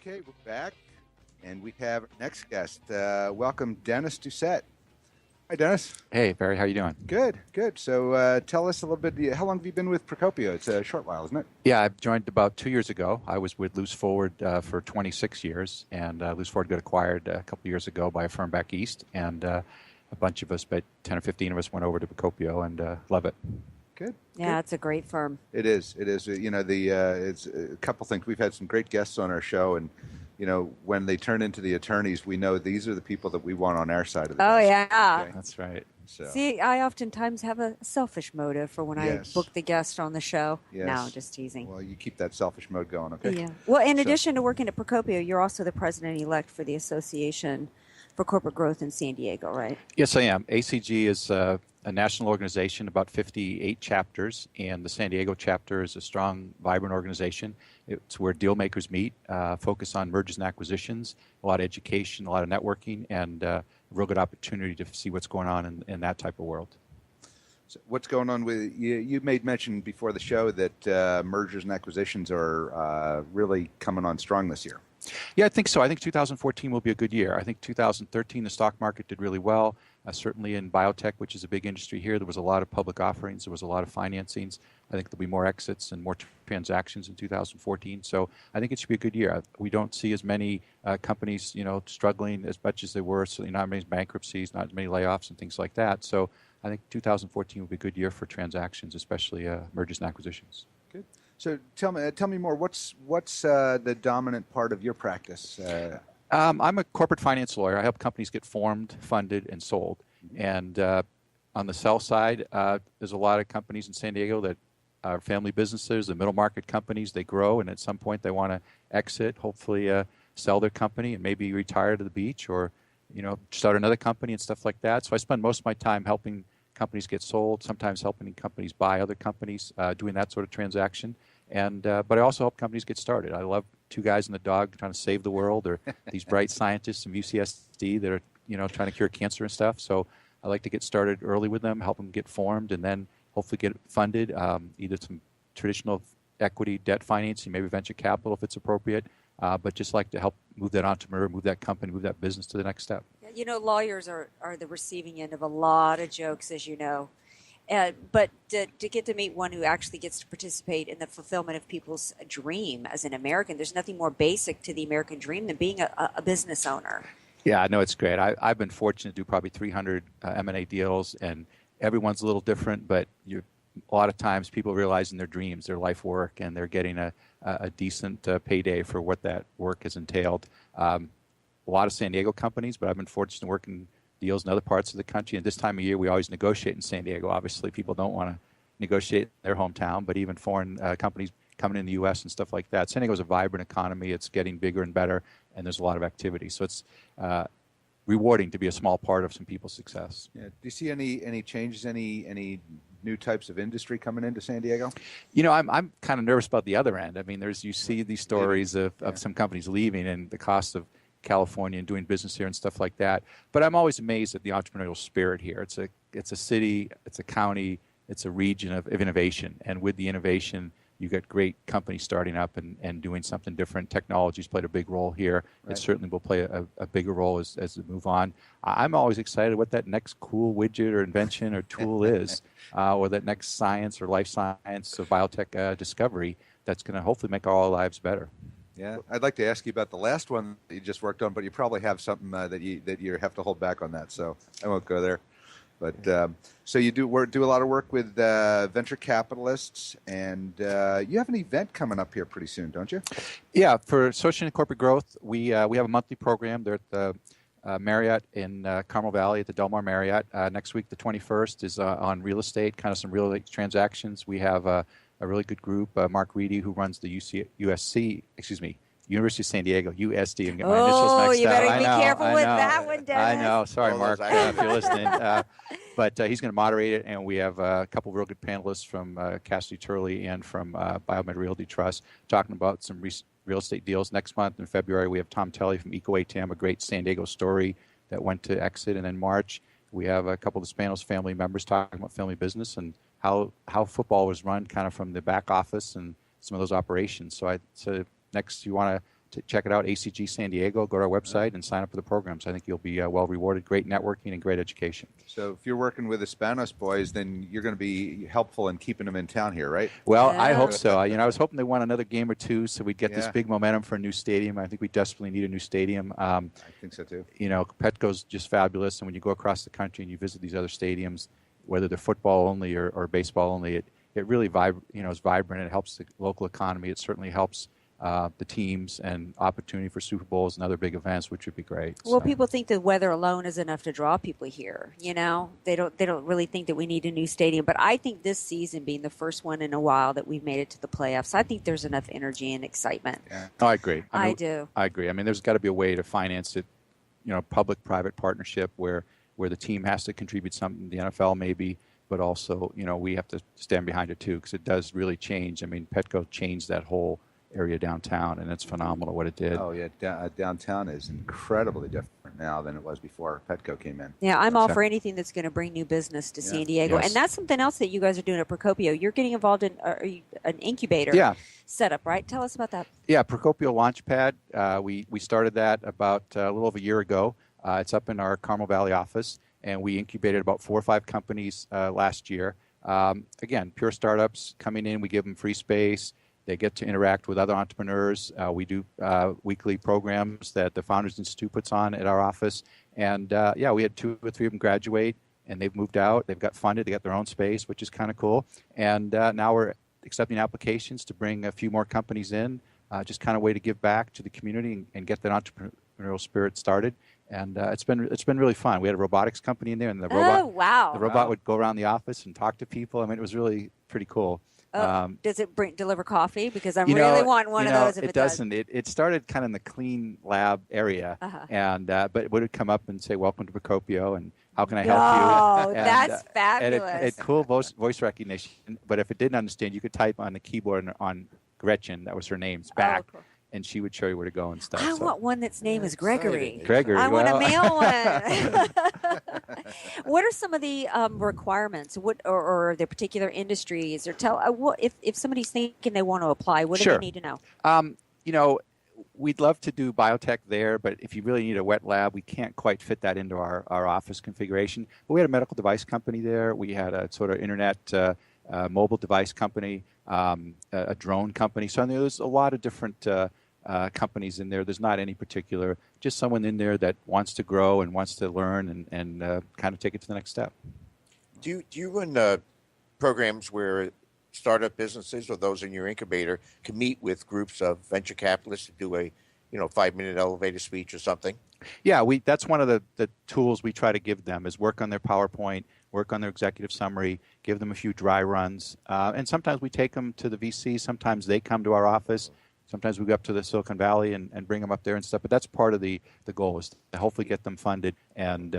Okay, we're back, and we have our next guest. Welcome, Dennis Doucette. Hi, Dennis. Hey, Barry, how you doing? Good, good. So tell us a little bit, how long have you been with Procopio? It's a short while, isn't it? Yeah, I joined about 2 years ago. I was with Loose Forward for 26 years, and Loose Forward got acquired a couple years ago by a firm back east, and a bunch of us, about 10 or 15 of us, went over to Procopio and love it. Good. Yeah, good. it's a great firm. It is. It is. You know, it's a couple things. We've had some great guests on our show, and you know, when they turn into the attorneys, we know these are the people that we want on our side of the Oh, desk. yeah. Okay? That's right. So, See, I oftentimes have a selfish motive for when Yes. I book the guest on the show. Yes. No, just teasing. well, you keep that selfish mode going, okay? Yeah. Well, in So- addition to working at Procopio, you're also the president-elect for the Association for Corporate Growth in San Diego, right? Yes, I am. ACG is a national organization, about 58 chapters, and the San Diego chapter is a strong, vibrant organization. It's where deal makers meet, focus on mergers and acquisitions, a lot of education, a lot of networking, and a real good opportunity to see what's going on in that type of world. So what's going on with you? You made mention before the show that mergers and acquisitions are really coming on strong this year. Yeah, I think so. I think 2014 will be a good year. I think 2013, the stock market did really well. Certainly in biotech, which is a big industry here, there was a lot of public offerings. There was a lot of financings. I think there'll be more exits and more transactions in 2014. So I think it should be a good year. We don't see as many companies, struggling as much as they were. So not many bankruptcies, not as many layoffs and things like that. So I think 2014 will be a good year for transactions, especially mergers and acquisitions. Good. So tell me more. What's the dominant part of your practice? I'm a corporate finance lawyer. I help companies get formed, funded, and sold. And on the sell side, there's a lot of companies in San Diego that are family businesses, the middle market companies. They grow, and at some point they want to exit, hopefully sell their company and maybe retire to the beach or start another company and stuff like that. So I spend most of my time helping companies get sold, sometimes helping companies buy other companies, doing that sort of transaction. And but I also help companies get started. I love two guys and a dog trying to save the world, or these bright scientists from UCSD that are trying to cure cancer and stuff. So I like to get started early with them, help them get formed, and then hopefully get funded, either some traditional equity, debt financing, maybe venture capital if it's appropriate. But just like to help move that entrepreneur, move that company, move that business to the next step. Lawyers are the receiving end of a lot of jokes, as you know. But to get to meet one who actually gets to participate in the fulfillment of people's dream as an American, there's nothing more basic to the American dream than being a business owner. Yeah, I know it's great. I've been fortunate to do probably 300 M&A deals, and everyone's a little different, but a lot of times people realizing their dreams, their life work, and they're getting a decent payday for what that work has entailed. A lot of San Diego companies, but I've been fortunate to work in deals in other parts of the country. And this time of year, we always negotiate in San Diego. Obviously, people don't want to negotiate in their hometown, but even foreign companies coming in the U.S. and stuff like that. San Diego is a vibrant economy. It's getting bigger and better, and there's a lot of activity. So it's rewarding to be a small part of some people's success. Yeah. Do you see any changes, any new types of industry coming into San Diego? I'm kind of nervous about the other end. I mean, you see these stories of some companies leaving and the cost of California and doing business here and stuff like that. But I'm always amazed at the entrepreneurial spirit here. It's a city, it's a county, it's a region of innovation. And with the innovation, you got great companies starting up and doing something different. Technology's played a big role here. Right. It certainly will play a bigger role as we move on. I'm always excited what that next cool widget or invention or tool is, or that next science or life science or biotech discovery that's going to hopefully make all our lives better. Yeah, I'd like to ask you about the last one that you just worked on, but you probably have something that you have to hold back on that, so I won't go there. But so you do a lot of work with venture capitalists, and you have an event coming up here pretty soon, don't you? Yeah, for Social and Corporate Growth, we have a monthly program. They're at the Marriott in Carmel Valley at the Del Mar Marriott. Next week, the 21st, is on real estate, kind of some real estate transactions. We have a really good group, Mark Reedy, who runs the University of San Diego, USD. And get my initials mixed you better up. be careful with that one, Dennis. I know. Sorry, Mark, if you're listening. But he's going to moderate it, and we have a couple of real good panelists from Cassidy Turley and from Biomed Realty Trust talking about some real estate deals. Next month in February, we have Tom Telly from Eco ATM, a great San Diego story that went to exit. And in March, we have a couple of the Spanos family members talking about family business and how football was run kind of from the back office and some of those operations. So next, you want check it out, ACG San Diego. Go to our website and sign up for the programs. I think you'll be well rewarded. Great networking and great education. So if you're working with the Spanos boys, then you're going to be helpful in keeping them in town here, right? Well, Yeah. I hope so. I was hoping they won another game or two so we'd get this Yeah. big momentum for a new stadium. I think we desperately need a new stadium. I think so too. Petco's just fabulous, and when you go across the country and you visit these other stadiums, whether they're football only or baseball only, it really is vibrant. It helps the local economy. It certainly helps the teams and opportunity for Super Bowls and other big events, which would be great. Well, So, people think the weather alone is enough to draw people here. They don't really think that we need a new stadium. But I think this season being the first one in a while that we've made it to the playoffs, I think there's enough energy and excitement. Yeah. I agree. I do. I agree. I mean, there's got to be a way to finance it, public-private partnership where the team has to contribute something, the NFL maybe, but also, we have to stand behind it too because it does really change. I mean, Petco changed that whole area downtown, and it's phenomenal what it did. Oh yeah, downtown is incredibly different now than it was before Petco came in. Yeah, I'm all So- for anything that's going to bring new business to Yeah. San Diego. Yes. And that's something else that you guys are doing at Procopio. You're getting involved in an incubator Yeah. setup, right? Tell us about that. Yeah, Procopio Launchpad. We started that about a little over a year ago. It's up in our Carmel Valley office, and we incubated about 4 or 5 companies last year. Again, pure startups coming in. We give them free space. They get to interact with other entrepreneurs. We do weekly programs that the Founders Institute puts on at our office. And we had 2 or 3 of them graduate, and they've moved out. They've got funded. They got their own space, which is kind of cool. And now we're accepting applications to bring a few more companies in, just kind of way to give back to the community and get that entrepreneurial spirit started. And it's been really fun. We had a robotics company in there, and the robot wow. would go around the office and talk to people. I mean, it was really pretty cool. Does it deliver coffee? Because I'm really wanting one of those if it does. Doesn't. It started kind of in the clean lab area, and but it would come up and say, "Welcome to Procopio," and how can I help you? Oh, And, that's and fabulous. it cool voice recognition. But if it didn't understand, you could type on the keyboard on Gretchen. That was her name's back, cool. and she would show you where to go and stuff. I so. want one that's name is Gregory. Gregory. I want a well, male one. What are some of the requirements? Or the particular industries? Or tell what if somebody's thinking they want to apply, what do Sure. they need to know? We'd love to do biotech there, but if you really need a wet lab, we can't quite fit that into our office configuration. But we had a medical device company there. We had a sort of internet mobile device company, a drone company. So there's a lot of different companies in there. There's not any particular, just someone in there that wants to grow and wants to learn and kind of take it to the next step. Do you run programs where startup businesses or those in your incubator can meet with groups of venture capitalists to do a 5-minute elevator speech or something? Yeah, that's one of the tools we try to give them is work on their PowerPoint, work on their executive summary, give them a few dry runs. And sometimes we take them to the VC. Sometimes they come to our office. Sometimes we go up to the Silicon Valley and bring them up there and stuff. But that's part of the goal is to hopefully get them funded and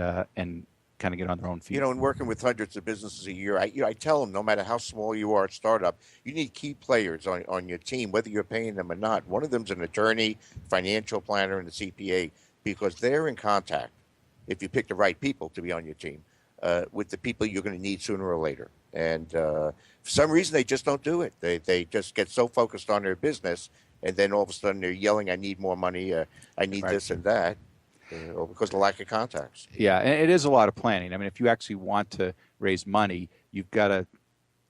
kind of get on their own feet. In working with hundreds of businesses a year, I tell them no matter how small you are at startup, you need key players on your team, whether you're paying them or not. One of them's an attorney, financial planner, and a CPA because they're in contact, if you pick the right people to be on your team, with the people you're going to need sooner or later. And for some reason, they just don't do it. They just get so focused on their business, and then all of a sudden they're yelling, I need more money, I need this and that. Or because of the lack of contacts. Yeah, and it is a lot of planning. I mean, if you actually want to raise money, you've got to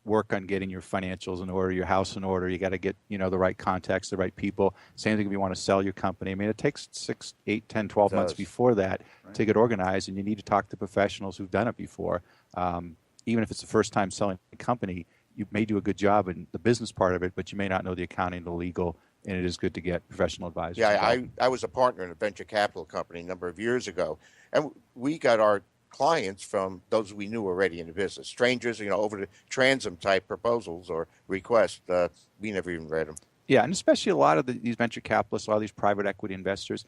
work on getting your financials in order, your house in order. You got to get, the right contacts, the right people. Same thing if you want to sell your company. I mean, it takes 6, 8, 10, 12 months before that to get organized, and you need to talk to professionals who've done it before. Even if it's the first time selling a company, you may do a good job in the business part of it, but you may not know the accounting, the legal, and it is good to get professional advisors. Yeah, I was a partner in a venture capital company a number of years ago, and we got our clients from those we knew already in the business. Strangers, over the transom type proposals or requests, we never even read them. Yeah, and especially a lot of these venture capitalists, a lot of these private equity investors,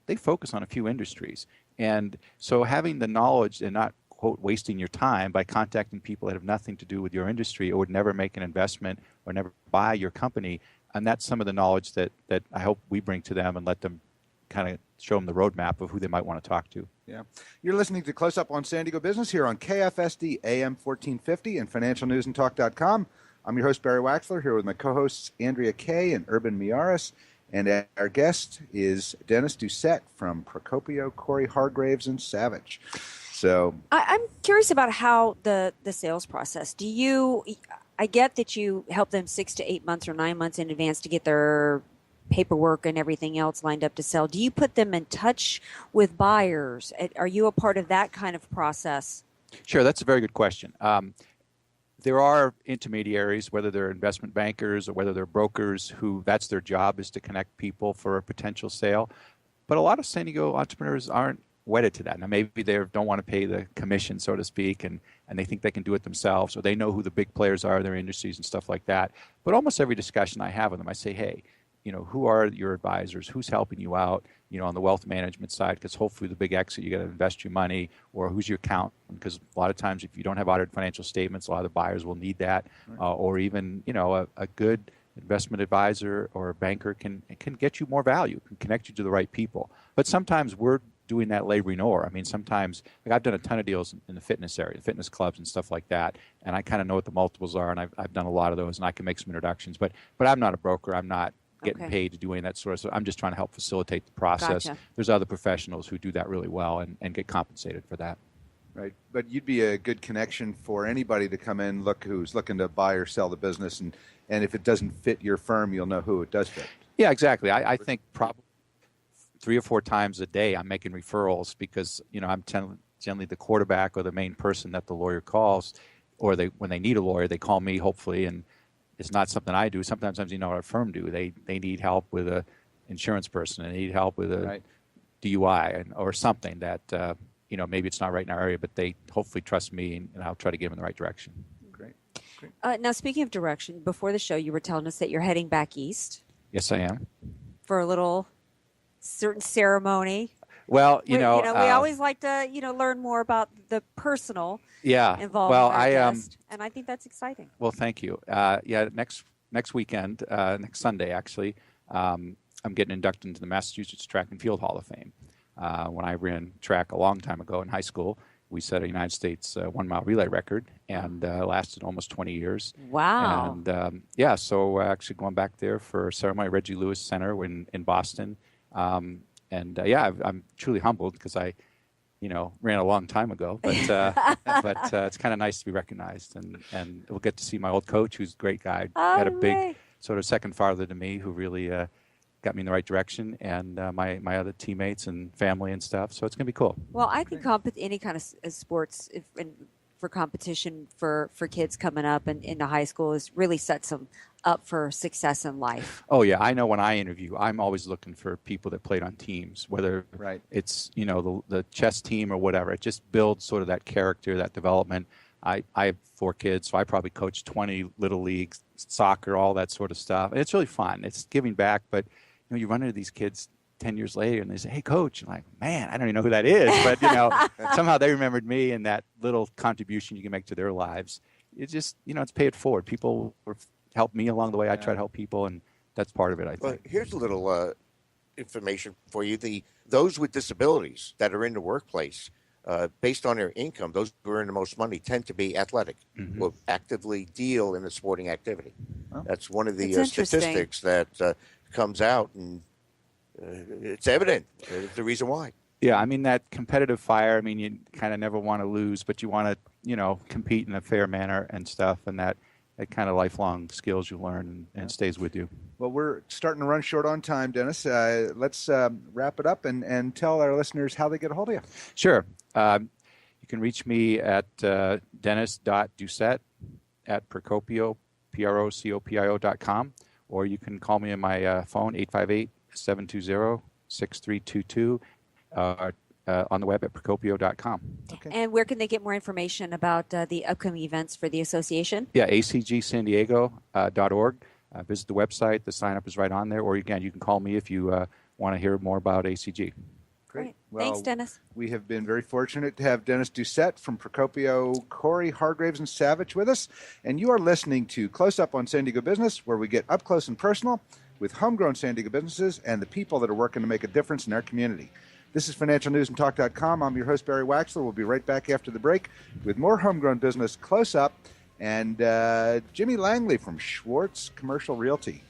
they focus on a few industries. And so having the knowledge and not, quote, wasting your time by contacting people that have nothing to do with your industry or would never make an investment or never buy your company, and that's some of the knowledge that I hope we bring to them and let them kind of show them the roadmap of who they might want to talk to. Yeah. You're listening to Close Up on San Diego Business here on KFSD AM 1450 and financialnewsandtalk.com. I'm your host, Barry Waxler, here with my co-hosts, Andrea Kay and Urban Miaris. And our guest is Dennis Doucette from Procopio, Cory, Hargreaves, and Savitch. So I'm curious about how the sales process. I get that you help them 6 to 8 months or 9 months in advance to get their paperwork and everything else lined up to sell. Do you put them in touch with buyers? Are you a part of that kind of process? Sure, that's a very good question. There are intermediaries, whether they're investment bankers or whether they're brokers, who that's their job, is to connect people for a potential sale. But a lot of San Diego entrepreneurs aren't wedded to that. Now, maybe they don't want to pay the commission, so to speak, and they think they can do it themselves, or they know who the big players are in their industries and stuff like that. But almost every discussion I have with them, I say, hey, who are your advisors? Who's helping you out, on the wealth management side? Because hopefully the big exit, you got to invest your money. Or who's your accountant? Because a lot of times if you don't have audited financial statements, a lot of the buyers will need that. Right. Or even, a good investment advisor or a banker can get you more value, can connect you to the right people. But sometimes we're doing that laboring over. I mean, sometimes, I've done a ton of deals in the fitness area, fitness clubs and stuff like that, and I kind of know what the multiples are, and I've done a lot of those, and I can make some introductions. But I'm not a broker. I'm not getting paid to do any of that sort of stuff. I'm just trying to help facilitate the process. Gotcha. There's other professionals who do that really well and get compensated for that. Right, but you'd be a good connection for anybody to come in, who's looking to buy or sell the business, and if it doesn't fit your firm, you'll know who it does fit. Yeah, exactly. I think probably 3 or 4 times a day I'm making referrals because, I'm generally the quarterback or the main person that the lawyer calls, or when they need a lawyer, they call me, hopefully, and it's not something I do. Sometimes what our firm do. They need help with a insurance person, and they need help with a DUI or something that maybe it's not right in our area, but they hopefully trust me, and I'll try to give them the right direction. Great. Now, speaking of direction, before the show, you were telling us that you're heading back east. Yes, I am. For a little certain ceremony. Well, we always like to, learn more about the personal involved with our guest, and I think that's exciting. Well, thank you. Next weekend, next Sunday, actually, I'm getting inducted into the Massachusetts Track and Field Hall of Fame. When I ran track a long time ago in high school, we set a United States 1-mile relay record, and lasted almost 20 years. Wow. And so actually going back there for a ceremony at Reggie Lewis Center in Boston. I'm truly humbled because I, ran a long time ago, but it's kind of nice to be recognized, and we'll get to see my old coach, who's a great guy, had a big sort of second father to me, who really got me in the right direction, and my other teammates and family and stuff. So it's gonna be cool. Well, I think any kind of sports for competition for kids coming up and into high school is really sets them up for success in life. Oh yeah, I know when I interview, I'm always looking for people that played on teams, whether it's the chess team or whatever. It just builds sort of that character, that development. I have 4 kids, so I probably coach 20 little leagues, soccer, all that sort of stuff. And it's really fun. It's giving back, but you run into these kids 10 years later and they say, hey coach, I'm like, man, I don't even know who that is, but somehow they remembered me and that little contribution you can make to their lives. It's just, it's pay it forward. People help me along the way. I try to help people, and that's part of it, I think. Well, here's a little information for you. Those with disabilities that are in the workplace, based on their income, those who earn the most money tend to be athletic, will actively deal in a sporting activity. Oh. That's one of the statistics that comes out, and it's evident. It's the reason why. Yeah, I mean, that competitive fire, you kind of never want to lose, but you want to, compete in a fair manner and stuff, and that kind of lifelong skills you learn and stays with you. Well, we're starting to run short on time, Dennis. Let's wrap it up and tell our listeners how they get a hold of you. Sure. You can reach me at dennis.doucette@Procopio, Procopio.com, or you can call me on my phone, 858-720-6322, on the web at Procopio.com. Okay. And where can they get more information about the upcoming events for the association? Yeah, acgsandiego.org. Visit the website. The sign-up is right on there. Or, again, you can call me if you want to hear more about ACG. Great. Well, thanks, Dennis. We have been very fortunate to have Dennis Doucette from Procopio, Cory, Hargreaves, and Savitch with us. And you are listening to Close Up on San Diego Business, where we get up close and personal with homegrown San Diego businesses and the people that are working to make a difference in our community. This is financialnewsandtalk.com. I'm your host, Barry Waxler. We'll be right back after the break with more homegrown business Close Up and Jimmy Langley from Schwartz Commercial Realty.